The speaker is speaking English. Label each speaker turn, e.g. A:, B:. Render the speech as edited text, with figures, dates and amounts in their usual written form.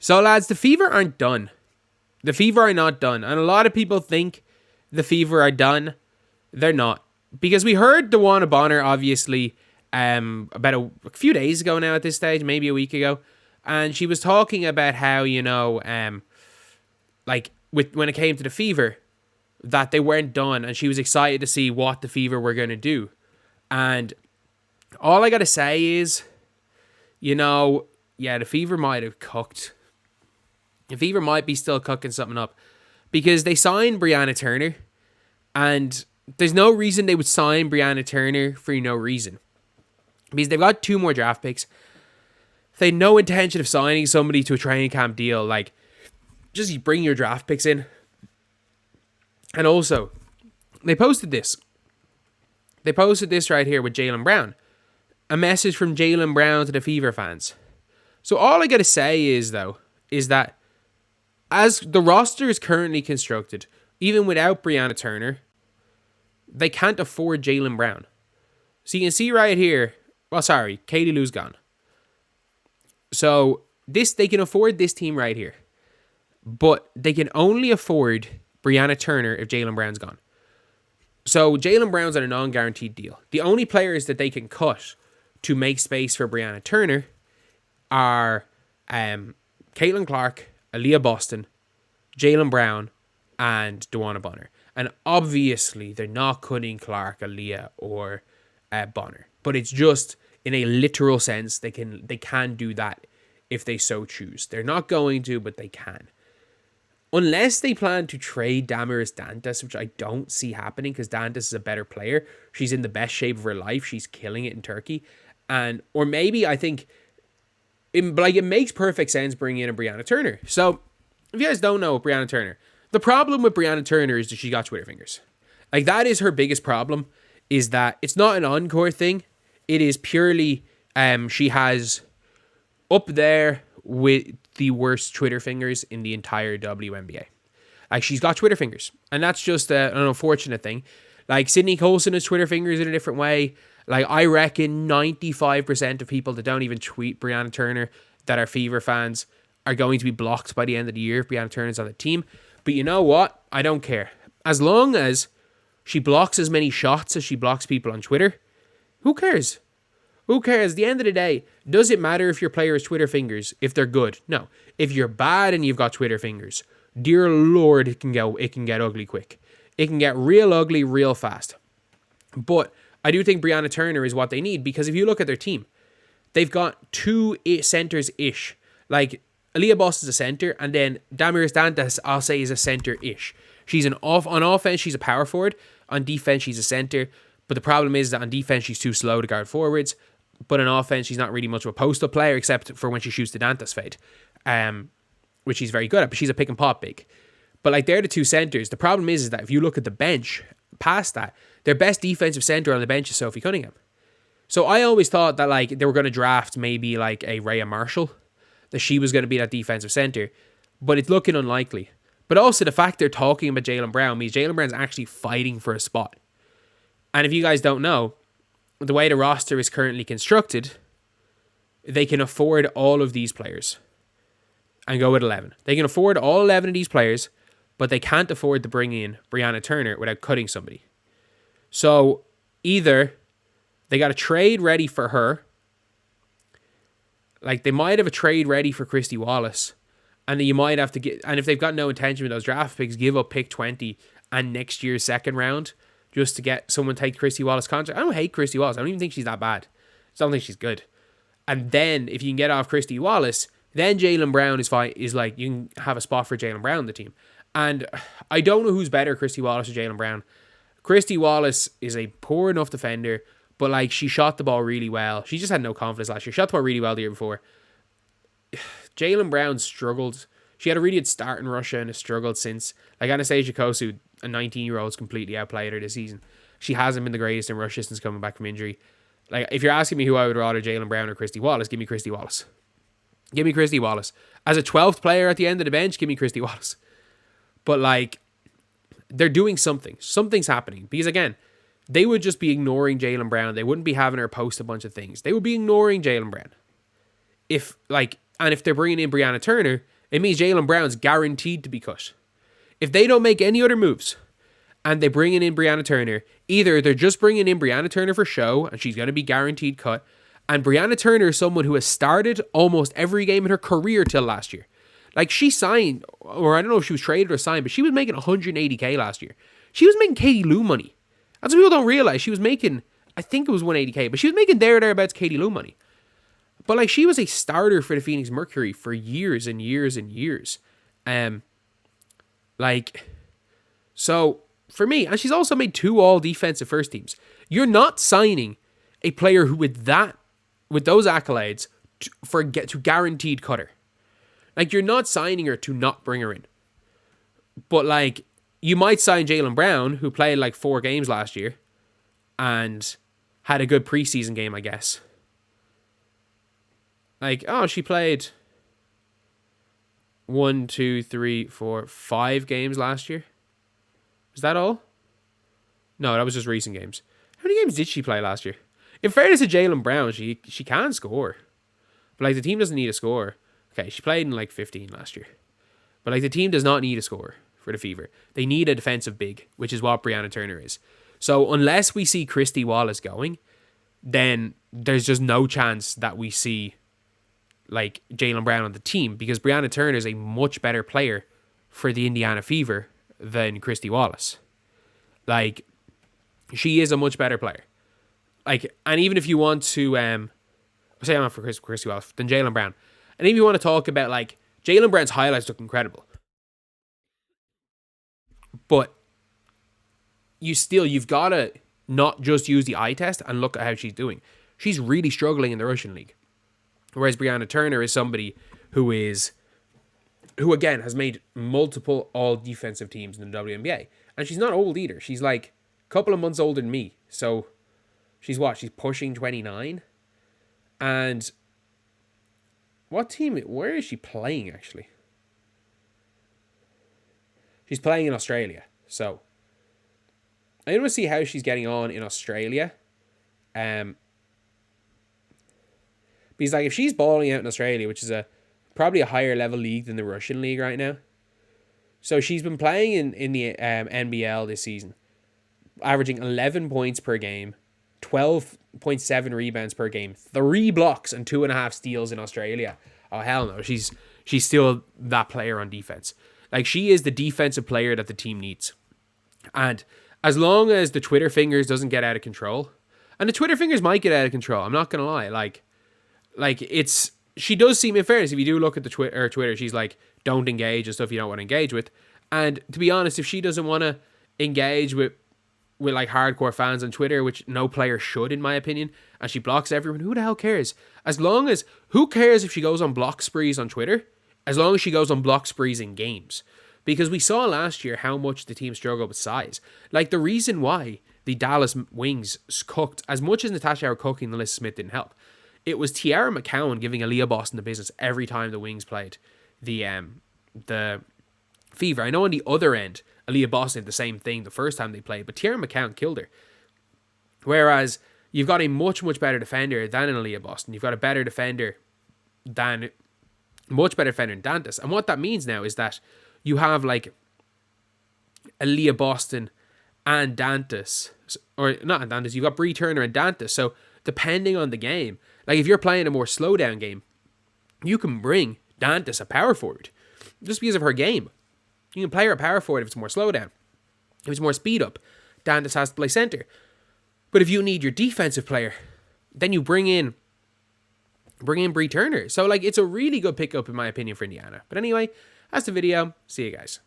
A: So, lads, the Fever aren't done. The Fever are not done. And a lot of people think the Fever are done. They're not. Because we heard DeWanna Bonner, obviously, about a few days ago now at this stage, maybe a week ago. And she was talking about how, when it came to the Fever, that they weren't done. And she was excited to see what the Fever were going to do. And all I got to say is, the Fever might have cooked. The Fever might be still cooking something up. Because they signed Brianna Turner. And there's no reason they would sign Brianna Turner for no reason. Because they've got 2 more draft picks. They had no intention of signing somebody to a training camp deal. Like, just bring your draft picks in. And also, they posted this. They posted this right here with Jaylen Brown. A message from Jaylen Brown to the Fever fans. So all I got to say is that as the roster is currently constructed, even without Brianna Turner, they can't afford Jaylen Brown. So you can see right here, Katie Lou's gone. So they can afford this team right here. But they can only afford Brianna Turner if Jaylen Brown's gone. So Jaylen Brown's on a non-guaranteed deal. The only players that they can cut to make space for Brianna Turner are Caitlin Clark, Aaliyah Boston, Jaylen Brown, and DeWanna Bonner. And obviously, they're not cutting Clark, Aaliyah, or Bonner. But it's just, in a literal sense, they can do that if they so choose. They're not going to, but they can. Unless they plan to trade Damaris Dantas, which I don't see happening because Dantas is a better player. She's in the best shape of her life. She's killing it in Turkey. Or maybe I think it makes perfect sense bringing in a Brianna Turner. So, if you guys don't know Brianna Turner, the problem with Brianna Turner is that she got Twitter fingers. Like, that is her biggest problem, is that it's not an encore thing. It is purely, she has up there with the worst Twitter fingers in the entire WNBA. Like, she's got Twitter fingers, and that's just an unfortunate thing. Like, Sydney Colson has Twitter fingers in a different way. Like, I reckon 95% of people that don't even tweet Brianna Turner that are Fever fans are going to be blocked by the end of the year if Brianna Turner's on the team. But you know what? I don't care. As long as she blocks as many shots as she blocks people on Twitter, who cares? Who cares? At the end of the day, does it matter if your player has Twitter fingers if they're good? No. If you're bad and you've got Twitter fingers, dear Lord, it can get ugly quick. It can get real ugly real fast. But I do think Brianna Turner is what they need, because if you look at their team, they've got 2 centers-ish. Like, Aaliyah Boss is a center, and then Damaris Dantas, I'll say, is a center-ish. On offense, she's a power forward. On defense, she's a center. But the problem is that on defense, she's too slow to guard forwards. But on offense, she's not really much of a post-up player, except for when she shoots the Dantas fade, which she's very good at, but she's a pick and pop big. But like, they're the 2 centers. The problem is that if you look at the bench, past that, their best defensive center on the bench is Sophie Cunningham. So I always thought that like they were going to draft maybe like a Rhea Marshall, that she was going to be that defensive center, but it's looking unlikely. But also the fact they're talking about Jaylen Brown means Jaylen Brown's actually fighting for a spot. And if you guys don't know, the way the roster is currently constructed, they can afford all of these players and go with 11. They can afford all 11 of these players, but they can't afford to bring in Brianna Turner without cutting somebody. So either they got a trade ready for her, like they might have a trade ready for Christy Wallace, and you might have to get, and if they've got no intention with those draft picks, give up pick 20 and next year's second round just to get someone to take Christy Wallace contract. I don't hate Christy Wallace. I don't even think she's that bad. I don't think she's good. And then if you can get off Christy Wallace, then Jaylen Brown is fine. Is like, you can have a spot for Jaylen Brown on the team. And I don't know who's better, Christy Wallace or Jaylen Brown. Christy Wallace is a poor enough defender, but like, she shot the ball really well. She just had no confidence last year. She shot the ball really well the year before. Jaylen Brown struggled. She had a really good start in Russia and has struggled since. Like, Anastasia Kosu, a 19-year-old's completely outplayed her this season. She hasn't been the greatest in Russia since coming back from injury. Like, if you're asking me who I would rather, Jaylen Brown or Christy Wallace, give me Christy Wallace. Give me Christy Wallace. As a 12th player at the end of the bench, give me Christy Wallace. But, like, they're doing something. Something's happening. Because, again, they would just be ignoring Jaylen Brown. They wouldn't be having her post a bunch of things. They would be ignoring Jaylen Brown. If And if they're bringing in Brianna Turner, it means Jaylen Brown's guaranteed to be cut. If they don't make any other moves and they bring in Brianna Turner, either they're just bringing in Brianna Turner for show and she's going to be guaranteed cut. And Brianna Turner is someone who has started almost every game in her career till last year. Like, she signed, or I don't know if she was traded or signed, but she was making $180K last year. She was making Katie Lou money. That's what people don't realize. She was making, I think it was $180K, but she was making thereabouts Katie Lou money. But like, she was a starter for the Phoenix Mercury for years and years and years. So for me, and she's also made 2 all defensive first teams. You're not signing a player who with those accolades to guaranteed cut her. Like, you're not signing her to not bring her in. But like, you might sign Jaylen Brown, who played like 4 games last year and had a good preseason game, I guess. Like, oh, she played 1, 2, 3, 4, 5 games last year. Was that all? No, that was just recent games. How many games did she play last year? In fairness to Jaylen Brown, she can score. But like, the team doesn't need a score. Okay, she played in like 15 last year. But like, the team does not need a score for the Fever. They need a defensive big, which is what Brianna Turner is. So unless we see Christy Wallace going, then there's just no chance that we see like Jaylen Brown on the team, because Brianna Turner is a much better player for the Indiana Fever than Christy Wallace. Like, she is a much better player. Like, and even if you want to say I'm not for Christy Wallace, then Jaylen Brown. And if you want to talk about like Jaylen Brown's highlights look incredible. But you've got to not just use the eye test and look at how she's doing. She's really struggling in the Russian league. Whereas Brianna Turner is somebody who again has made multiple all defensive teams in the WNBA. And she's not old either. She's like a couple of months older than me. So she's pushing 29. And where is she playing actually? She's playing in Australia. So I want to see how she's getting on in Australia. Because like, if she's balling out in Australia, which is probably a higher level league than the Russian league right now. So she's been playing in the NBL this season, averaging 11 points per game, 12.7 rebounds per game, 3 blocks and 2.5 steals in Australia. Oh, hell no. She's still that player on defense. Like, she is the defensive player that the team needs. And as long as the Twitter fingers doesn't get out of control, and the Twitter fingers might get out of control, I'm not going to lie. She does seem, in fairness, if you do look at the Twitter, she's like, don't engage and stuff you don't want to engage with. And to be honest, if she doesn't want to engage with like hardcore fans on Twitter, which no player should, in my opinion, and she blocks everyone, who the hell cares? Who cares if she goes on block sprees on Twitter, as long as she goes on block sprees in games? Because we saw last year how much the team struggled with size. Like, the reason why the Dallas Wings cooked, as much as Natasha Howard cooking and Alyssa Smith didn't help, it was Tiara McCowan giving Aaliyah Boston the business every time the Wings played the Fever. I know on the other end, Aaliyah Boston did the same thing the first time they played, but Tiara McCowan killed her. Whereas you've got a much, much better defender than an Aaliyah Boston. You've got much better defender than Dantas. And what that means now is that you have like Aaliyah Boston and Dantas, or not Dantas, you've got Bree Turner and Dantas. So depending on the game, like if you're playing a more slow down game, you can bring Dantas a power forward just because of her game. You can play her a power forward if it's more slow down. If it's more speed up, Dantas has to play center. But if you need your defensive player, then you bring in Bree Turner. So like, it's a really good pickup in my opinion for Indiana. But anyway, that's the video. See you guys.